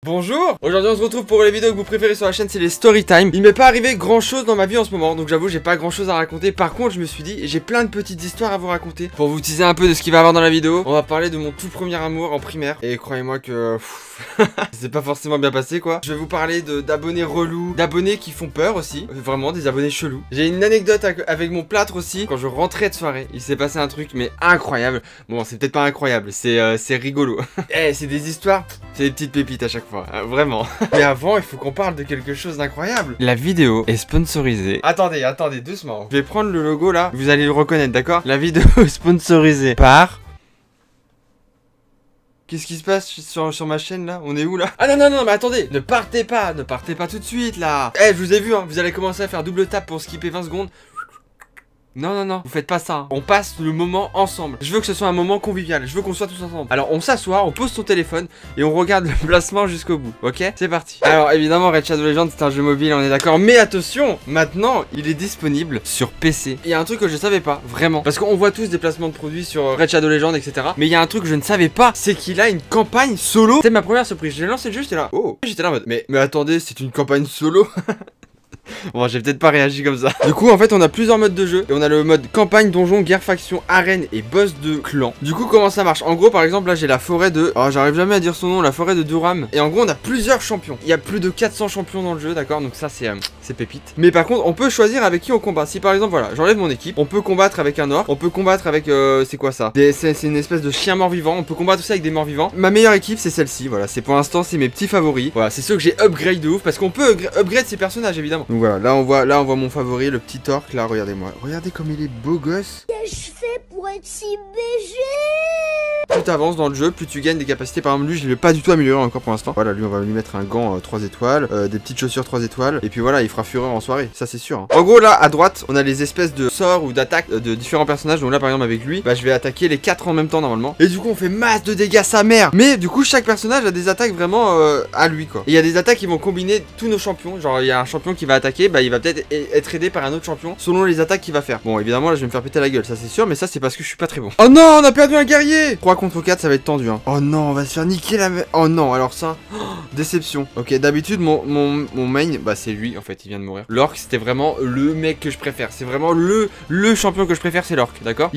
Bonjour. Aujourd'hui on se retrouve pour les vidéos que vous préférez sur la chaîne, c'est les story time. Il m'est pas arrivé grand chose dans ma vie en ce moment, donc j'avoue j'ai pas grand chose à raconter. Par contre je me suis dit, j'ai plein de petites histoires à vous raconter. Pour vous teaser un peu de ce qu'il va y avoir dans la vidéo, on va parler de mon tout premier amour en primaire. Et croyez-moi que c'est pas forcément bien passé quoi. Je vais vous parler d'abonnés relous, d'abonnés qui font peur aussi. Vraiment des abonnés chelous. J'ai une anecdote avec mon plâtre aussi. Quand je rentrais de soirée, il s'est passé un truc mais incroyable. Bon c'est peut-être pas incroyable, c'est rigolo. Eh c'est des histoires, c'est des petites pépites à chaque fois. Vraiment. Mais avant, il faut qu'on parle de quelque chose d'incroyable. La vidéo est sponsorisée. Attendez, doucement. Je vais prendre le logo là. Vous allez le reconnaître, d'accord? La vidéo est sponsorisée par... Qu'est-ce qui se passe sur ma chaîne là? On est où là? Ah non, mais attendez, ne partez pas tout de suite là. Eh, je vous ai vu, hein. Vous allez commencer à faire double tap pour skipper 20 secondes. Non, vous faites pas ça, hein. On passe le moment ensemble. Je veux que ce soit un moment convivial, je veux qu'on soit tous ensemble. Alors on s'assoit, on pose son téléphone et on regarde le placement jusqu'au bout, ok? C'est parti. Alors évidemment Raid Shadow Legends c'est un jeu mobile, on est d'accord. Mais attention, maintenant il est disponible sur PC. Il y a un truc que je savais pas, vraiment. Parce qu'on voit tous des placements de produits sur Raid Shadow Legends, etc. Mais il y a un truc que je ne savais pas, c'est qu'il a une campagne solo. C'est ma première surprise, j'ai lancé le jeu, j'étais là. Oh, j'étais là en mode, mais attendez, c'est une campagne solo. Bon j'ai peut-être pas réagi comme ça. Du coup en fait on a plusieurs modes de jeu. Et on a le mode campagne, donjon, guerre, faction, arène et boss de clan. Du coup comment ça marche? En gros par exemple là j'ai la forêt de... Oh j'arrive jamais à dire son nom, la forêt de Duram. Et en gros on a plusieurs champions. Il y a plus de 400 champions dans le jeu, d'accord? Donc ça c'est pépite. Mais par contre on peut choisir avec qui on combat. Si par exemple voilà j'enlève mon équipe, on peut combattre avec un orc. On peut combattre avec... c'est quoi ça? C'est une espèce de chien mort-vivant. On peut combattre aussi avec des morts-vivants. Ma meilleure équipe c'est celle-ci, voilà. C'est pour l'instant c'est mes petits favoris. Voilà c'est ceux que j'ai upgrade de ouf. Parce qu'on peut upgrade ces personnages évidemment. Donc voilà là on voit mon favori, le petit orc là, regardez-moi. Regardez comme il est beau gosse. Qu'est-ce que je fais pour être si BG? Plus tu avances dans le jeu, plus tu gagnes des capacités. Par exemple lui je l'ai pas du tout amélioré encore pour l'instant. Voilà lui on va lui mettre un gant 3 étoiles, des petites chaussures 3 étoiles. Et puis voilà il fera fureur en soirée, ça c'est sûr, hein. En gros là à droite on a les espèces de sorts ou d'attaques de différents personnages. Donc là par exemple avec lui, bah je vais attaquer les 4 en même temps normalement. Et du coup on fait masse de dégâts sa mère. Mais du coup chaque personnage a des attaques vraiment à lui quoi. Et il y a des attaques qui vont combiner tous nos champions. Genre il y a un champion qui va attaquer, bah il va peut-être être aidé par un autre champion selon les attaques qu'il va faire. Bon évidemment là je vais me faire péter la gueule, ça c'est sûr. Mais ça c'est parce que je suis pas très bon. Oh non on a perdu un guerrier. 3 contre 4 ça va être tendu hein. Oh non on va se faire niquer la... Oh non alors ça déception. Ok d'habitude mon main bah c'est lui en fait, il vient de mourir. L'orc c'était vraiment le mec que je préfère. C'est vraiment le champion que je préfère, c'est l'orc, d'accord?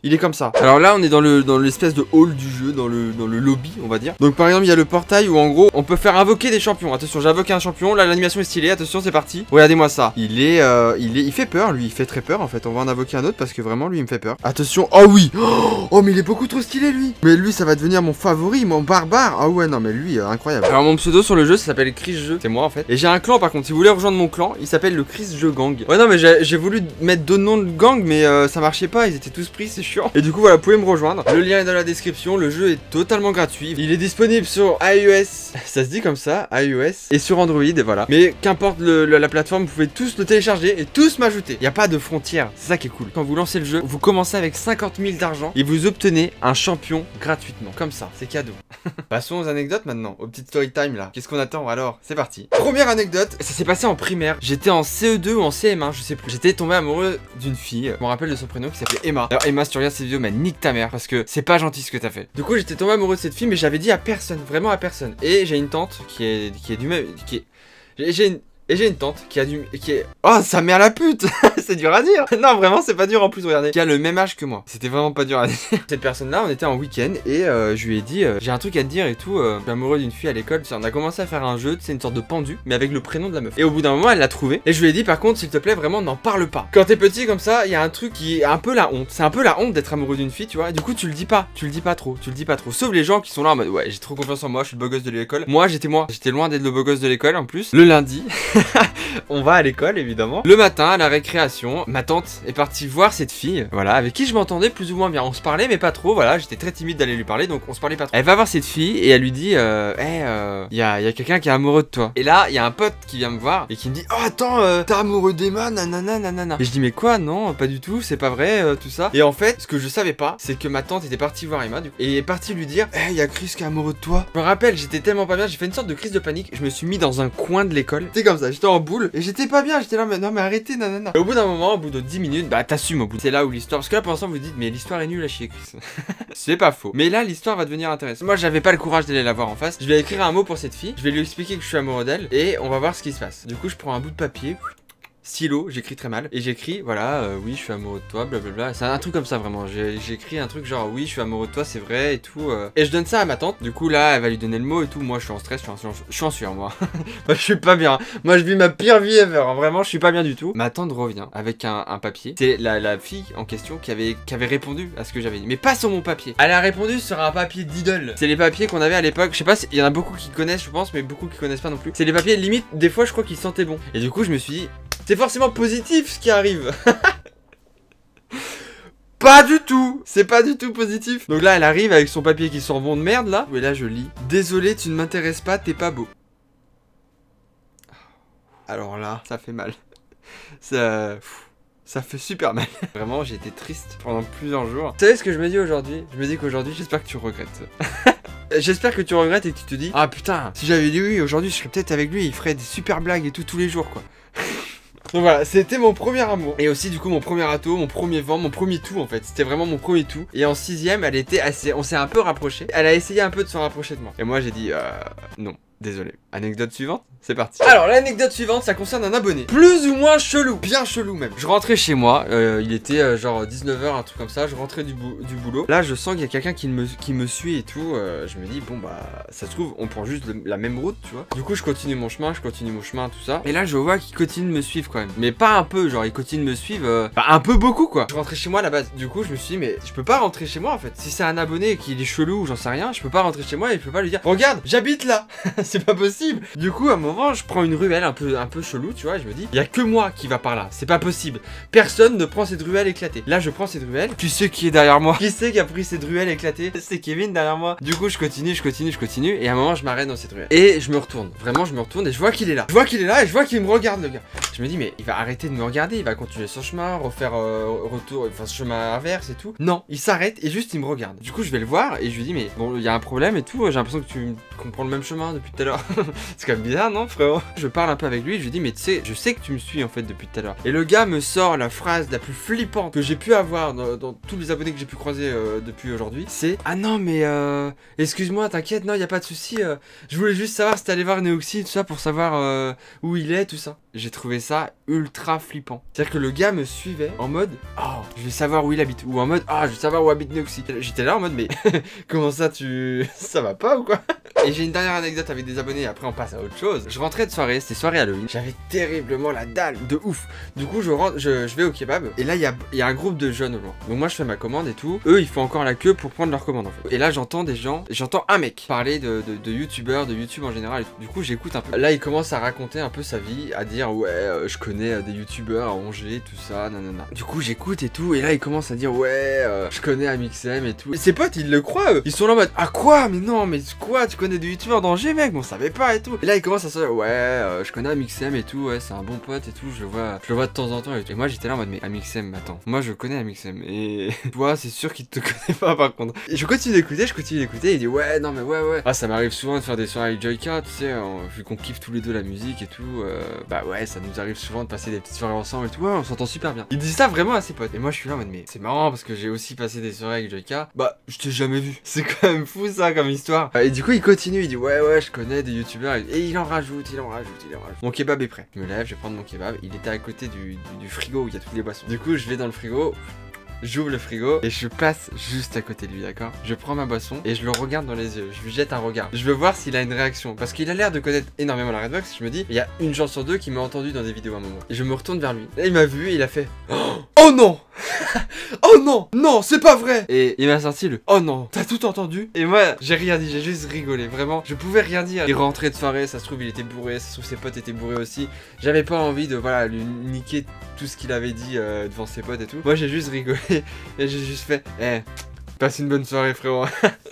Il est comme ça. Alors là on est dans l'espèce de hall du jeu, dans le lobby on va dire. Donc par exemple il y a le portail où en gros on peut faire invoquer des champions. Attention j'invoque un champion, là l'animation est stylée, attention c'est parti. Regardez-moi ça. Il fait peur lui, il fait très peur en fait. On va en invoquer un autre parce que vraiment lui il me fait peur. Attention, oh oui. Oh mais il est beaucoup trop stylé lui. Mais lui ça va devenir mon favori, mon barbare. Ah ouais non mais lui incroyable. Alors mon pseudo sur le jeu ça s'appelle Chris Jeu, c'est moi en fait. Et j'ai un clan par contre, si vous voulez rejoindre mon clan, il s'appelle le Chris Jeu Gang. Ouais non mais j'ai voulu mettre d'autres noms de gang mais ça marchait pas, ils étaient tous pris, c'est chiant. Et du coup voilà, vous pouvez me rejoindre. Le lien est dans la description. Le jeu est totalement gratuit. Il est disponible sur iOS. Ça se dit comme ça, iOS. Et sur Android, et voilà. Mais qu'importe la plateforme, vous pouvez tous le télécharger et tous m'ajouter. Il n'y a pas de frontières. C'est ça qui est cool. Quand vous lancez le jeu, vous commencez avec 50 000 d'argent et vous obtenez un champion gratuitement. Comme ça, c'est cadeau. Passons aux anecdotes maintenant. Aux petites story time là. Qu'est-ce qu'on attend alors? C'est parti. Première anecdote. Ça s'est passé en primaire. J'étais en CE2 ou en CM1, je sais plus. J'étais tombé amoureux d'une fille. Je me rappelle de son prénom qui s'appelait Emma. Alors Emma, si tu regardes cette vidéo, nique ta mère parce que c'est pas gentil ce que t'as fait. Du coup j'étais tombé amoureux de cette fille mais j'avais dit à personne, vraiment à personne. Et j'ai une tante qui est du même, j'ai une tante qui est... Oh sa mère la pute. C'est dur à dire. Non vraiment c'est pas dur en plus, regardez. Qui a le même âge que moi. C'était vraiment pas dur à dire. Cette personne là on était en week-end et je lui ai dit j'ai un truc à te dire et tout. Je suis amoureux d'une fille à l'école. On a commencé à faire un jeu, c'est une sorte de pendu mais avec le prénom de la meuf. Et au bout d'un moment elle l'a trouvé. Et je lui ai dit par contre s'il te plaît vraiment n'en parle pas. Quand t'es petit comme ça il y a un truc qui est un peu la honte. C'est un peu la honte d'être amoureux d'une fille tu vois. Et du coup tu le dis pas. Tu le dis pas trop. Sauf les gens qui sont là en mode ouais j'ai trop confiance en moi, je suis le beau gosse de l'école. Moi. J'étais loin d'être le beau gosse de l'école en plus. Le lundi on va à l'école évidemment. Le matin à la récréation, ma tante est partie voir cette fille, voilà, avec qui je m'entendais plus ou moins bien. On se parlait mais pas trop, voilà, j'étais très timide d'aller lui parler donc on se parlait pas trop. Elle va voir cette fille et elle lui dit y a quelqu'un qui est amoureux de toi. Et là il y a un pote qui vient me voir et qui me dit oh attends t'es amoureux d'Emma nanana. Et je dis mais quoi non pas du tout c'est pas vrai tout ça. Et en fait ce que je savais pas c'est que ma tante était partie voir Emma et est partie lui dire il y a Chris qui est amoureux de toi. Je me rappelle j'étais tellement pas bien, j'ai fait une sorte de crise de panique. Je me suis mis dans un coin de l'école, c'est comme ça. J'étais en boule et j'étais pas bien. J'étais là, mais non, mais arrêtez, nanana. Et au bout d'un moment, au bout de 10 minutes, bah t'assumes au bout. C'est là où l'histoire. Parce que là, pour l'instant, vous dites, mais l'histoire est nulle à chier, Chris. C'est pas faux. Mais là, l'histoire va devenir intéressante. Moi, j'avais pas le courage d'aller la voir en face. Je vais écrire un mot pour cette fille. Je vais lui expliquer que je suis amoureux d'elle et on va voir ce qui se passe. Du coup, je prends un bout de papier. Stylo, j'écris très mal. Et j'écris, voilà, oui, je suis amoureux de toi, blablabla. C'est un truc comme ça, vraiment. J'écris un truc genre, oui, je suis amoureux de toi, c'est vrai, et tout. Et je donne ça à ma tante. Du coup, là, elle va lui donner le mot et tout. Moi, je suis en stress, je suis en sueur, moi. Moi, je suis pas bien. Moi, je vis ma pire vie ever. Hein. Vraiment, je suis pas bien du tout. Ma tante revient avec un papier. C'est la fille en question qui avait répondu à ce que j'avais dit. Mais pas sur mon papier. Elle a répondu sur un papier d'idole. C'est les papiers qu'on avait à l'époque. Je sais pas, il y en a beaucoup qui connaissent, je pense, mais beaucoup qui connaissent pas non plus. C'est les papiers, limite, des fois, je crois qu'ils sentaient bon. Et du coup, je me suis dit, c'est forcément positif ce qui arrive. Pas du tout. C'est pas du tout positif. Donc là elle arrive avec son papier qui sent bon de merde là. Et là je lis. Désolé, tu ne m'intéresses pas, t'es pas beau. Alors là, ça fait mal. Ça fait super mal. Vraiment j'ai été triste pendant plusieurs jours. Vous savez ce que je me dis aujourd'hui? Je me dis qu'aujourd'hui j'espère que tu regrettes. J'espère que tu regrettes et que tu te dis, ah putain, si j'avais dit oui aujourd'hui je serais peut-être avec lui, il ferait des super blagues et tout tous les jours quoi. Donc voilà, c'était mon premier amour. Et aussi du coup mon premier ato, mon premier vent, mon premier tout en fait. C'était vraiment mon premier tout. Et en 6ème, elle était assez... On s'est un peu rapproché. Elle a essayé un peu de se rapprocher de moi. Et moi j'ai dit, non, désolé. Anecdote suivante, c'est parti. Alors l'anecdote suivante, ça concerne un abonné. Plus ou moins chelou, bien chelou même. Je rentrais chez moi, il était genre 19h, un truc comme ça. Je rentrais du boulot. Là je sens qu'il y a quelqu'un qui me suit et tout. Je me dis, bon bah ça se trouve, on prend juste la même route, tu vois. Du coup je continue mon chemin, tout ça. Et là je vois qu'il continue de me suivre quand même. Mais pas un peu, genre il continue de me suivre, bah, un peu beaucoup quoi. Je rentrais chez moi à la base. Du coup je me suis dit, mais je peux pas rentrer chez moi en fait. Si c'est un abonné et qu'il est chelou ou j'en sais rien, je peux pas rentrer chez moi et je peux pas lui dire, regarde, j'habite là. C'est pas possible. Du coup à un moment je prends une ruelle un peu chelou, tu vois, et je me dis, il y a que moi qui va par là, c'est pas possible. Personne ne prend cette ruelle éclatée. Là je prends cette ruelle, tu sais qui est derrière moi? Qui c'est qui a pris cette ruelle éclatée? C'est Kevin derrière moi. Du coup je continue et à un moment je m'arrête dans cette ruelle. Et je me retourne, vraiment je me retourne et je vois qu'il est là. Je vois qu'il est là et je vois qu'il me regarde le gars. Je me dis mais il va arrêter de me regarder, il va continuer son chemin, refaire retour, enfin ce chemin inverse et tout. Non, il s'arrête et juste il me regarde. Du coup je vais le voir et je lui dis mais bon il y a un problème et tout, j'ai l'impression que tu comprends le même chemin depuis tout à l'heure. C'est quand même bizarre non frérot? Je parle un peu avec lui, je lui dis mais tu sais, je sais que tu me suis en fait depuis tout à l'heure. Et le gars me sort la phrase la plus flippante que j'ai pu avoir dans tous les abonnés que j'ai pu croiser depuis aujourd'hui. C'est ah non mais excuse-moi t'inquiète, non y a pas de souci, je voulais juste savoir si t'allais voir Neoxy tout ça pour savoir où il est tout ça. J'ai trouvé ça ultra flippant. C'est-à-dire que le gars me suivait en mode oh je vais savoir où il habite, ou en mode ah je vais savoir où habite Neoxy. J'étais là en mode mais comment ça ça va pas ou quoi? Et j'ai une dernière anecdote avec des abonnés et après on passe à autre chose. Je rentrais de soirée, c'était soirée Halloween. J'avais terriblement la dalle de ouf. Du coup je rentre, je vais au kebab et là il y a un groupe de jeunes au loin. Donc moi je fais ma commande et tout. Eux ils font encore la queue pour prendre leur commande en fait. Et là j'entends des gens, j'entends un mec parler de youtubeurs, de YouTube en général et tout. Du coup j'écoute un peu. Là il commence à raconter un peu sa vie, à dire ouais je connais des youtubeurs à Angers, tout ça, nanana. Du coup j'écoute et tout et là il commence à dire ouais je connais Amixem et tout. Et ses potes ils le croient eux. Ils sont là en mode ah quoi mais non mais quoi tu connais des youtubeurs d'Angers mec, on savait pas et tout. Et là il commence à se dire ouais je connais Amixem et tout, ouais c'est un bon pote et tout, je le vois de temps en temps et tout. Et moi j'étais là en mode mais Amixem attends, moi je connais Amixem et toi c'est sûr qu'il te connaît pas par contre. Et je continue d'écouter et il dit ouais non mais ouais. Ah ça m'arrive souvent de faire des soirées avec Joyka, tu sais, vu qu'on kiffe tous les deux la musique et tout, bah ouais ça nous arrive souvent de passer des petites soirées ensemble et tout, ouais on s'entend super bien. Il dit ça vraiment à ses potes. Et moi je suis là en mode mais c'est marrant parce que j'ai aussi passé des soirées avec Joyka, bah je t'ai jamais vu. C'est quand même fou ça comme histoire. Et du coup il continue, il dit ouais je connais des youtubeurs et il en rajoute. Mon kebab est prêt. Je me lève, je vais prendre mon kebab. Il était à côté du frigo où il y a toutes les boissons. Du coup je vais dans le frigo. J'ouvre le frigo et je passe juste à côté de lui, d'accord? Je prends ma boisson et je le regarde dans les yeux. Je lui jette un regard. Je veux voir s'il a une réaction. Parce qu'il a l'air de connaître énormément la Redbox. Je me dis, il y a une chance sur deux qui m'a entendu dans des vidéos à un moment. Et je me retourne vers lui. Là, il m'a vu et il a fait oh non. Oh non. Non, c'est pas vrai. Et il m'a sorti le oh non. T'as tout entendu? Et moi, j'ai rien dit. J'ai juste rigolé. Vraiment, je pouvais rien dire. Il rentrait de soirée. Ça se trouve, il était bourré. Ça se trouve, ses potes étaient bourrés aussi. J'avais pas envie de voilà lui niquer tout ce qu'il avait dit devant ses potes et tout. Moi, j'ai juste rigolé. Et j'ai juste fait Passe une bonne soirée frérot.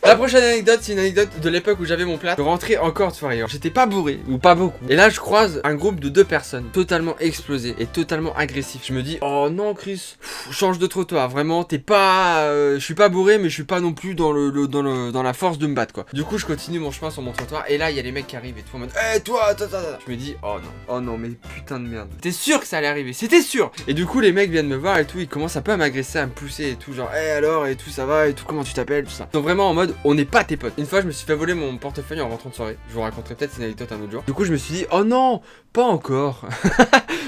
La prochaine anecdote, c'est une anecdote de l'époque où j'avais mon plat. Je rentrais encore de soirée. J'étais pas bourré, ou pas beaucoup. Et là, je croise un groupe de 2 personnes, totalement explosées et totalement agressifs. Je me dis, oh non, Chris, change de trottoir. Vraiment, t'es pas. Je suis pas bourré, mais je suis pas non plus dans la force de me battre, quoi. Du coup, je continue mon chemin sur mon trottoir. Et là, il y a les mecs qui arrivent et tout en mode, hé, toi, Je me dis, oh non, mais putain de merde. T'es sûr que ça allait arriver? C'était sûr. Et du coup, les mecs viennent me voir et tout. Ils commencent un peu à m'agresser, à me pousser et tout. Genre, hé, alors, et tout, ça va, et tout, comment tu t'appelles, tout ça. Donc, vraiment en mode, on n'est pas tes potes. Une fois, je me suis fait voler mon portefeuille en rentrant de soirée. Je vous raconterai peut-être cette anecdote un autre jour. Du coup, je me suis dit, oh non, pas encore.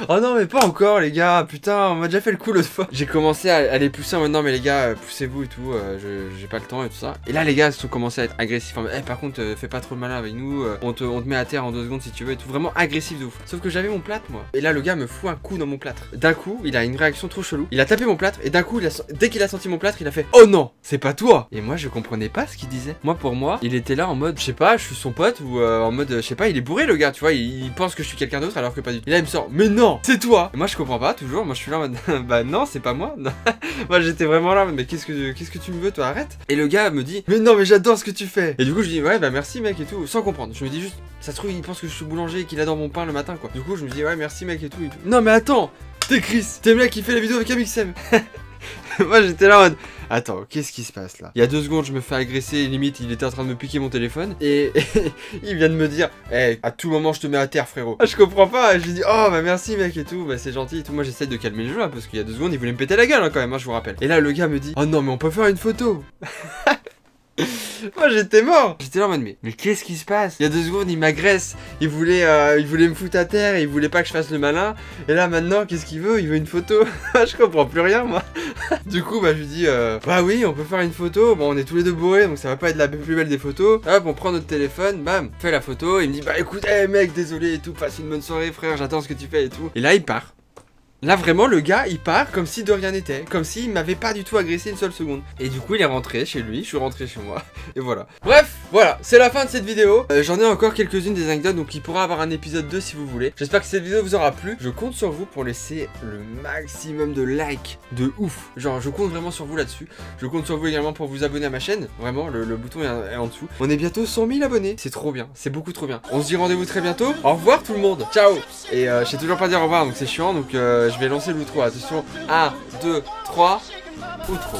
Oh non, mais pas encore, les gars. Putain, on m'a déjà fait le coup l'autre fois. J'ai commencé à les pousser en mode, non, mais les gars, poussez-vous et tout. J'ai pas le temps et tout ça. Et là, les gars sont commencé à être agressifs. Enfin, par contre, fais pas trop le malin avec nous. On te met à terre en 2 secondes si tu veux et tout. Vraiment agressif de ouf. Sauf que j'avais mon plâtre, moi. Et là, le gars me fout un coup dans mon plâtre. D'un coup, il a une réaction trop chelou. Il a tapé mon plâtre et d'un coup, dès qu'il a senti mon plâtre, il a fait, oh non, c'est pas toi. Et moi, je comprenais pas ce qu'il disait. Moi, pour moi, il était là en mode, je sais pas, je suis son pote ou en mode, je sais pas, il est bourré le gars, tu vois, il pense que je suis quelqu'un d'autre alors que pas du tout. Et là, il me sort, mais non, c'est toi. Et moi, je comprends pas toujours. Moi, je suis là en mode, bah non, c'est pas moi. Moi, j'étais vraiment là, mais qu'est-ce que tu me veux, toi, arrête. Et le gars me dit, mais non, mais j'adore ce que tu fais. Et du coup, je dis, ouais, bah merci, mec, et tout, sans comprendre. Je me dis juste, ça se trouve, il pense que je suis boulanger et qu'il adore mon pain le matin, quoi. Du coup, je me dis, ouais, merci, mec, et tout, et tout. Non, mais attends, t'es Chris, t'es le mec qui fait la vidéo avec Amixem. Moi j'étais là en mode, attends, qu'est-ce qui se passe là? Il y a 2 secondes, je me fais agresser, limite il était en train de me piquer mon téléphone. Et il vient de me dire, hey, à tout moment je te mets à terre frérot. Je comprends pas, je lui dis, oh bah merci mec et tout, bah c'est gentil et tout. Moi j'essaie de calmer le jeu là, parce qu'il y a 2 secondes il voulait me péter la gueule hein, quand même, hein, je vous rappelle. Et là le gars me dit, oh non mais on peut faire une photo. Moi j'étais mort. J'étais là en mode mais qu'est-ce qui se passe? Il y a 2 secondes il m'agresse. Il voulait me foutre à terre et il voulait pas que je fasse le malin. Et là maintenant qu'est-ce qu'il veut? Il veut une photo. Je comprends plus rien moi. Du coup bah je lui dis bah oui on peut faire une photo. Bon on est tous les 2 bourrés donc ça va pas être la plus belle des photos. Hop on prend notre téléphone, bam, fait la photo. Il me dit bah écoute hey, mec désolé et tout, passe une bonne soirée frère, j'attends ce que tu fais et tout. Et là il part. Là vraiment le gars il part comme si de rien n'était, comme s'il m'avait pas du tout agressé une seule seconde. Et du coup il est rentré chez lui, je suis rentré chez moi, et voilà. Bref, voilà, c'est la fin de cette vidéo. J'en ai encore quelques-unes des anecdotes, donc il pourra avoir un épisode 2 si vous voulez. J'espère que cette vidéo vous aura plu. Je compte sur vous pour laisser le maximum de likes de ouf. Genre je compte vraiment sur vous là-dessus. Je compte sur vous également pour vous abonner à ma chaîne. Vraiment, le bouton est en dessous. On est bientôt 100 000 abonnés, c'est trop bien, c'est beaucoup trop bien. On se dit rendez-vous très bientôt. Au revoir tout le monde, ciao. Et je sais toujours pas dire au revoir donc c'est chiant, donc je vais lancer l'outro. Attention, 1, 2, 3, outro.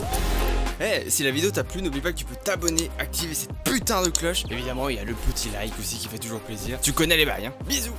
Eh, si la vidéo t'a plu, n'oublie pas que tu peux t'abonner, activer cette putain de cloche. Évidemment, il y a le petit like aussi qui fait toujours plaisir. Tu connais les bails, hein. Bisous.